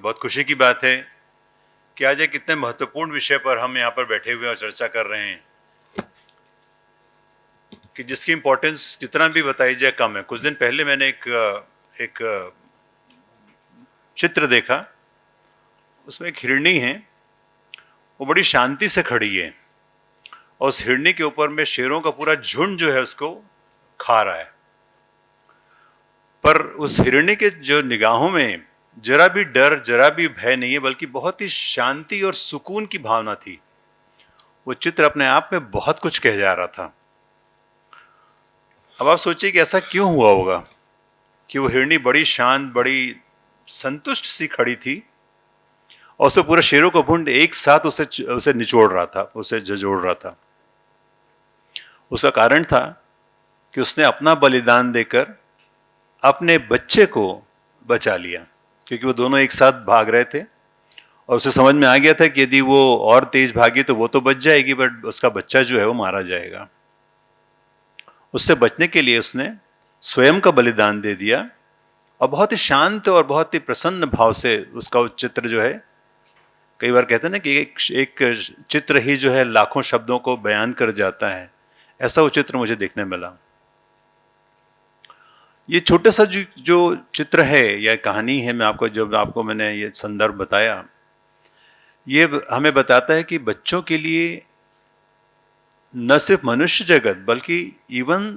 बहुत खुशी की बात है कि आज एक इतने महत्वपूर्ण विषय पर हम यहाँ पर बैठे हुए और चर्चा कर रहे हैं कि जिसकी इम्पोर्टेंस जितना भी बताई जाए कम है। कुछ दिन पहले मैंने एक चित्र देखा, उसमें एक हिरणी है, वो बड़ी शांति से खड़ी है और उस हिरणी के ऊपर में शेरों का पूरा झुंड जो है उसको खा रहा है। पर उस हिरणी के जो निगाहों में जरा भी डर, जरा भी भय नहीं है, बल्कि बहुत ही शांति और सुकून की भावना थी। वो चित्र अपने आप में बहुत कुछ कह जा रहा था। अब आप सोचिए कि ऐसा क्यों हुआ होगा कि वो हिरणी बड़ी शांत, बड़ी संतुष्ट सी खड़ी थी और उसे पूरा शेरों का झुंड एक साथ उसे निचोड़ रहा था, उसे झंझोड़ रहा था। उसका कारण था कि उसने अपना बलिदान देकर अपने बच्चे को बचा लिया, क्योंकि वो दोनों एक साथ भाग रहे थे और उसे समझ में आ गया था कि यदि वो और तेज भागी तो वो तो बच जाएगी, बट उसका बच्चा जो है वो मारा जाएगा। उससे बचने के लिए उसने स्वयं का बलिदान दे दिया और बहुत ही शांत और बहुत ही प्रसन्न भाव से उसका वो चित्र जो है, कई बार कहते हैं ना कि एक चित्र ही जो है लाखों शब्दों को बयान कर जाता है, ऐसा वो चित्र मुझे देखने मिला। ये छोटा सा जो चित्र है या कहानी है, आपको मैंने ये संदर्भ बताया, ये हमें बताता है कि बच्चों के लिए न सिर्फ मनुष्य जगत बल्कि इवन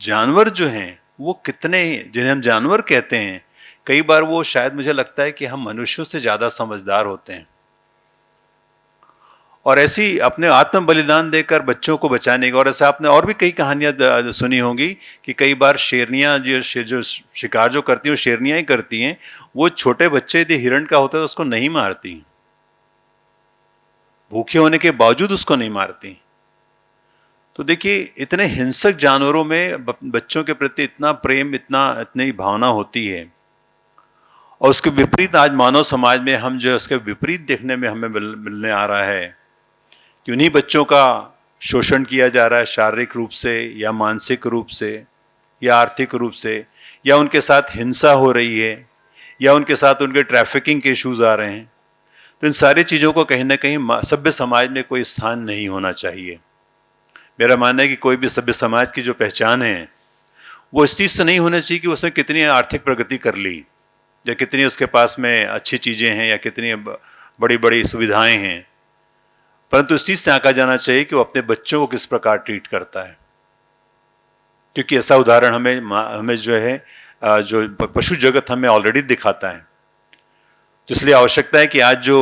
जानवर जो हैं वो कितने, जिन्हें हम जानवर कहते हैं, कई बार वो शायद मुझे लगता है कि हम मनुष्यों से ज्यादा समझदार होते हैं और ऐसी अपने आत्म बलिदान देकर बच्चों को बचाने का। और ऐसा आपने और भी कई कहानियां सुनी होंगी कि कई बार शेरनियां जो शिकार जो करती हैं वो शेरनियां ही करती हैं। वो छोटे बच्चे यदि हिरण का होता है तो उसको नहीं मारती, भूखे होने के बावजूद उसको नहीं मारती। तो देखिए, इतने हिंसक जानवरों में बच्चों के प्रति इतना प्रेम, इतनी भावना होती है। और उसके विपरीत आज मानव समाज में हम जो उसके विपरीत देखने में हमें मिलने आ रहा है कि उन्हीं बच्चों का शोषण किया जा रहा है, शारीरिक रूप से या मानसिक रूप से या आर्थिक रूप से, या उनके साथ हिंसा हो रही है, या उनके साथ उनके ट्रैफिकिंग के इश्यूज आ रहे हैं। तो इन सारी चीज़ों को कहीं ना कहीं सभ्य समाज में कोई स्थान नहीं होना चाहिए। मेरा मानना है कि कोई भी सभ्य समाज की जो पहचान है वो इस चीज़ से नहीं होना चाहिए कि उसने कितनी आर्थिक प्रगति कर ली, या कितनी उसके पास में अच्छी चीज़ें हैं, या कितनी बड़ी बड़ी सुविधाएं हैं, परंतु इस चीज़ से आंका जाना चाहिए कि वो अपने बच्चों को किस प्रकार ट्रीट करता है। क्योंकि ऐसा उदाहरण हमें जो है जो पशु जगत हमें ऑलरेडी दिखाता है। तो इसलिए आवश्यकता है कि आज जो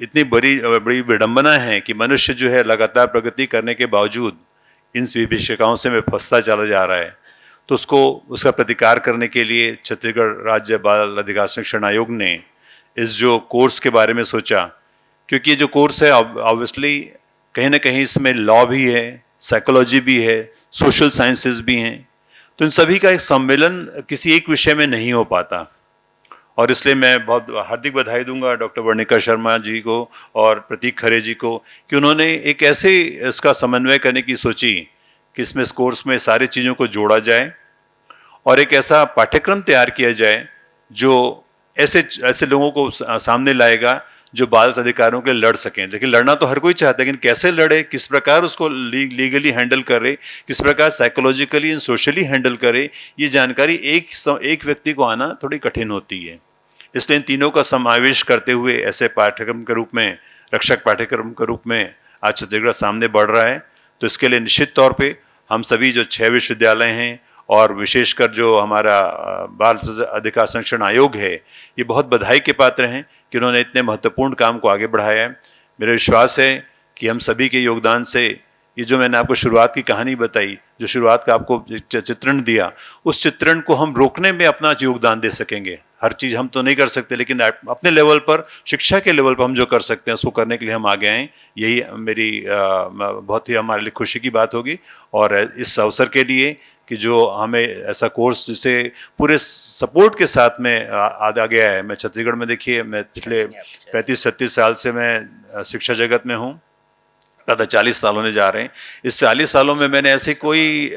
इतनी बड़ी विडंबना है कि मनुष्य जो है लगातार प्रगति करने के बावजूद इन विभीषिकाओं से में फंसता चला जा रहा है, तो उसका प्रतिकार करने के लिए छत्तीसगढ़ राज्य बाल अधिकार संरक्षण आयोग ने इस जो कोर्स के बारे में सोचा। क्योंकि ये जो कोर्स है ऑब्वियसली कहीं ना कहीं इसमें लॉ भी है, साइकोलॉजी भी है, सोशल साइंसेस भी हैं, तो इन सभी का एक सम्मेलन किसी एक विषय में नहीं हो पाता। और इसलिए मैं बहुत हार्दिक बधाई दूंगा डॉक्टर वर्णिका शर्मा जी को और प्रतीक खरे जी को कि उन्होंने एक ऐसे इसका समन्वय करने की सोची कि इसमें इस कोर्स में सारी चीज़ों को जोड़ा जाए और एक ऐसा पाठ्यक्रम तैयार किया जाए जो ऐसे लोगों को सामने लाएगा जो बाल अधिकारों के लिए लड़ सकें। लेकिन लड़ना तो हर कोई चाहता है, लेकिन कैसे लड़े, किस प्रकार उसको लीगली हैंडल करे, किस प्रकार साइकोलॉजिकली एंड सोशली हैंडल करे, ये जानकारी एक व्यक्ति को आना थोड़ी कठिन होती है। इसलिए इन तीनों का समावेश करते हुए ऐसे पाठ्यक्रम के रूप में, रक्षक पाठ्यक्रम के रूप में आज छत्तीसगढ़ सामने बढ़ रहा है। तो इसके लिए निश्चित तौर पे हम सभी जो 6 विश्वविद्यालय हैं और विशेषकर जो हमारा बाल अधिकार संरक्षण आयोग है, ये बहुत बधाई के पात्र हैं कि उन्होंने इतने महत्वपूर्ण काम को आगे बढ़ाया है। मेरा विश्वास है कि हम सभी के योगदान से ये जो मैंने आपको शुरुआत की कहानी बताई, जो शुरुआत का आपको चित्रण दिया, उस चित्रण को हम रोकने में अपना योगदान दे सकेंगे। हर चीज़ हम तो नहीं कर सकते, लेकिन अपने लेवल पर, शिक्षा के लेवल पर हम जो कर सकते हैं उसको करने के लिए हम आगे आएँ। यही मेरी बहुत ही हमारे लिए खुशी की बात होगी। और इस अवसर के लिए कि जो हमें ऐसा कोर्स जिसे पूरे सपोर्ट के साथ में आ गया है। मैं छत्तीसगढ़ में, देखिए, मैं पिछले 35-36 साल से मैं शिक्षा जगत में हूँ, ज़्यादा 40 साल होने जा रहे हैं। इस 40 सालों में मैंने ऐसे कोई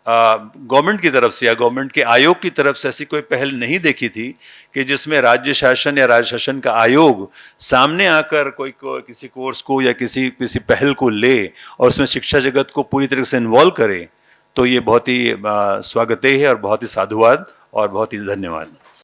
गवर्नमेंट की तरफ से या गवर्नमेंट के आयोग की तरफ से ऐसी कोई पहल नहीं देखी थी कि जिसमें राज्य शासन या राज्य शासन का आयोग सामने आकर किसी कोर्स को या किसी पहल को ले और उसमें शिक्षा जगत को पूरी तरह से इन्वॉल्व करे। तो ये बहुत ही स्वागतेय है और बहुत ही साधुवाद और बहुत ही धन्यवाद।